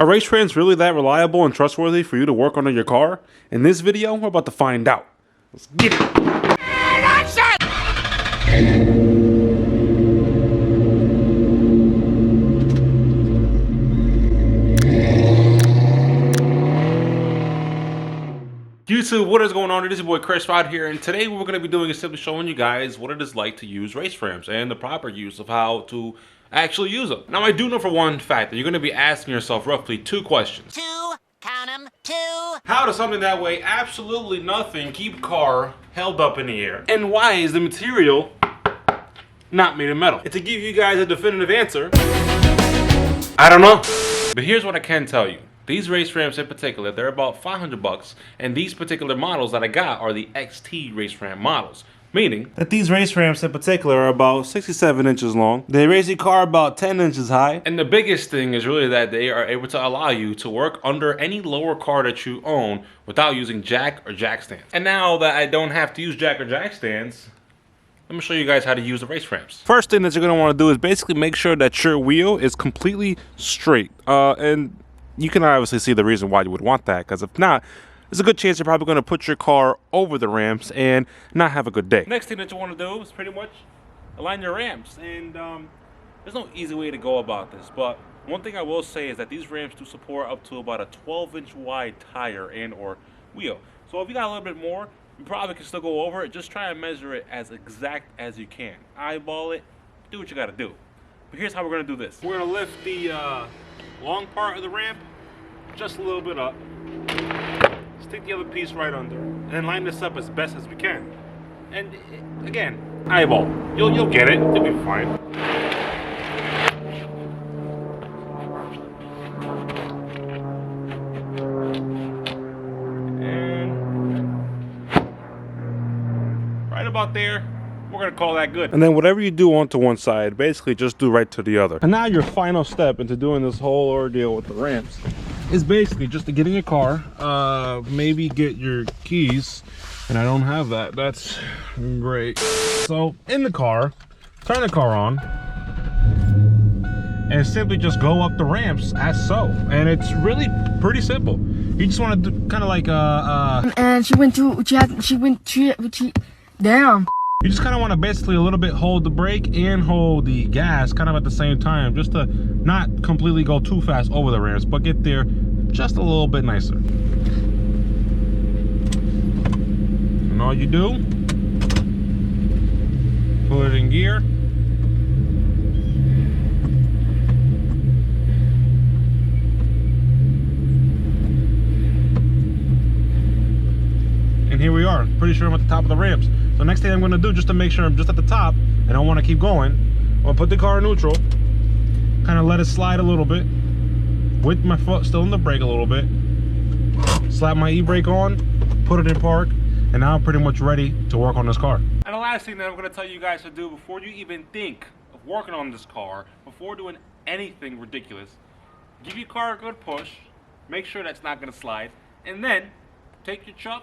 Are race frames really that reliable and trustworthy for you to work on your car? In this video, we're about to find out. Let's get it! YouTube, what is going on? It is your boy Chris Rod here, and today what we're going to be doing is simply showing you guys what it is like to use race frames and the proper use of how to actually use them. Now, I do know for one fact that you're going to be asking yourself roughly two questions. Count 'em, two. How does something that weigh absolutely nothing keep a car held up in the air? And why is the material not made of metal? And to give you guys a definitive answer, I don't know. But here's what I can tell you. These race frames in particular, they're about $500, and these particular models that I got are the XT race ram models. Meaning that these race ramps in particular are about 67 inches long. They raise your car about 10 inches high. And the biggest thing is really that they are able to allow you to work under any lower car that you own without using jack or jack stands. And now that I don't have to use jack or jack stands, let me show you guys how to use the race frames. First thing that you're gonna wanna do is basically make sure that your wheel is completely straight. And you can obviously see the reason why you would want that, because if not, there's a good chance you're probably going to put your car over the ramps and not have a good day. Next thing that you want to do is pretty much align your ramps, and there's no easy way to go about this, but one thing I will say is that these ramps do support up to about a 12-inch wide tire and or wheel. So if you got a little bit more, you probably can still go over it. Just try and measure it as exact as you can. Eyeball it, do what you got to do. But here's how we're going to do this. We're going to lift the long part of the ramp just a little bit up. Stick the other piece right under and line this up as best as we can. And again, eyeball. You'll get it. You'll be fine. And right about there, we're gonna call that good. And then whatever you do onto one side, basically just do right to the other. And now your final step into doing this whole ordeal with the ramps is basically just to get in your car, maybe get your keys, and I don't have that. That's great. So in the car, turn the car on, and simply just go up the ramps as so. And it's really pretty simple. You just want to do kind of like and she went down. You just kind of want to basically a little bit hold the brake and hold the gas kind of at the same time, just to not completely go too fast over the ramps, but get there just a little bit nicer. And all you do, put it in gear. And here we are. Pretty sure I'm at the top of the ramps. So next thing I'm going to do, just to make sure I'm just at the top and I don't want to keep going, I'm going to put the car in neutral, kind of let it slide a little bit, with my foot still in the brake a little bit, slap my e-brake on, put it in park, and now I'm pretty much ready to work on this car. And the last thing that I'm going to tell you guys to do before you even think of working on this car, before doing anything ridiculous, give your car a good push, make sure that's not going to slide, and then take your chuck,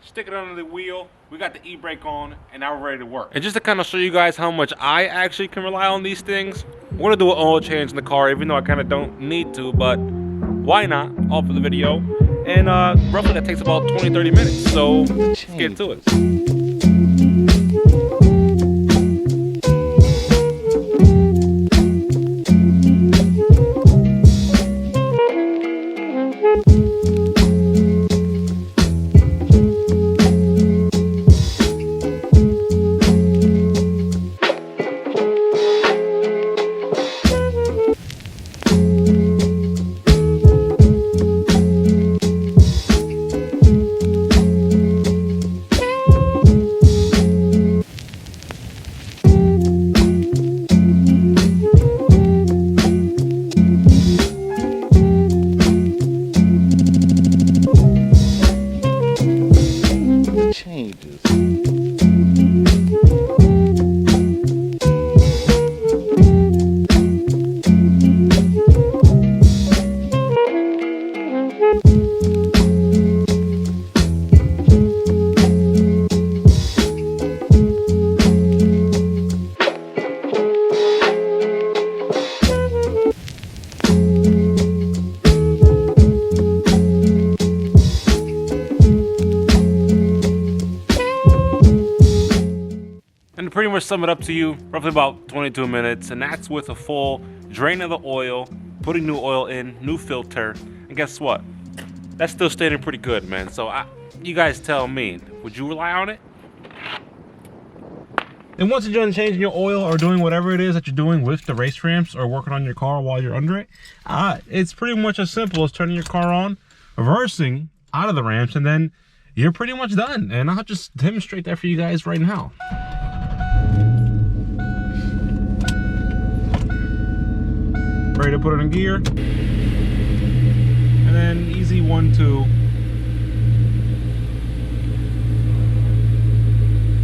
stick it under the wheel, we got the e-brake on, and now we're ready to work. And just to kind of show you guys how much I actually can rely on these things, we're gonna do an oil change in the car, even though I kind of don't need to, but why not? All for the video. And roughly that takes about 20-30 minutes, so let's get to it. numbers sum it up to you, roughly about 22 minutes, and that's with a full drain of the oil, putting new oil in, new filter, and guess what? That's still standing pretty good, man. So you guys tell me, would you rely on it? And once you're done changing your oil or doing whatever it is that you're doing with the race ramps or working on your car while you're under it, it's pretty much as simple as turning your car on, reversing out of the ramps, and then you're pretty much done. And I'll just demonstrate that for you guys right now. Ready to put it in gear. And then easy 1, 2.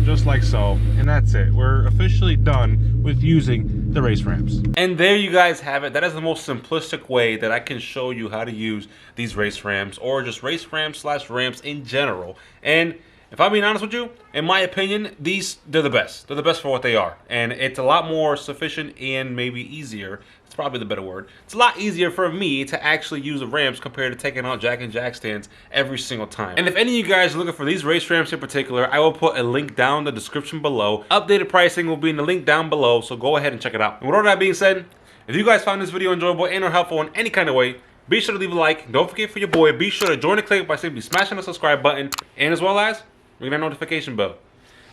Just like so, and that's it. We're officially done with using the race ramps. And there you guys have it. That is the most simplistic way that I can show you how to use these race ramps, or just race ramps / ramps in general. And if I'm being honest with you, in my opinion, they're the best. They're the best for what they are. And it's a lot more sufficient and maybe easier. It's probably the better word. It's a lot easier for me to actually use the ramps compared to taking out jack and jack stands every single time. And if any of you guys are looking for these race ramps in particular, I will put a link down in the description below. Updated pricing will be in the link down below, so go ahead and check it out. And with all that being said, if you guys found this video enjoyable and or helpful in any kind of way, be sure to leave a like. Don't forget, for your boy, be sure to join the clique by simply smashing the subscribe button, and as well as ring that notification bell.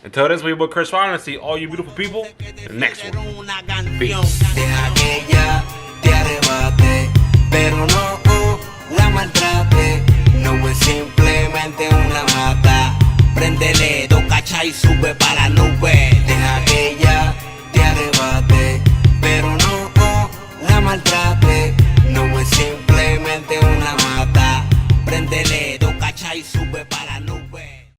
Until then, it's my boy Chris Rod, and I see all you beautiful people in the next one. Peace. Te arrebate, pero no la maltrate. No es simplemente una mata. Préndele, cacha y sube para la nube. Deja que ella te arrebate, pero no la maltrate. No es simplemente una mata. Préndele, cacha y sube.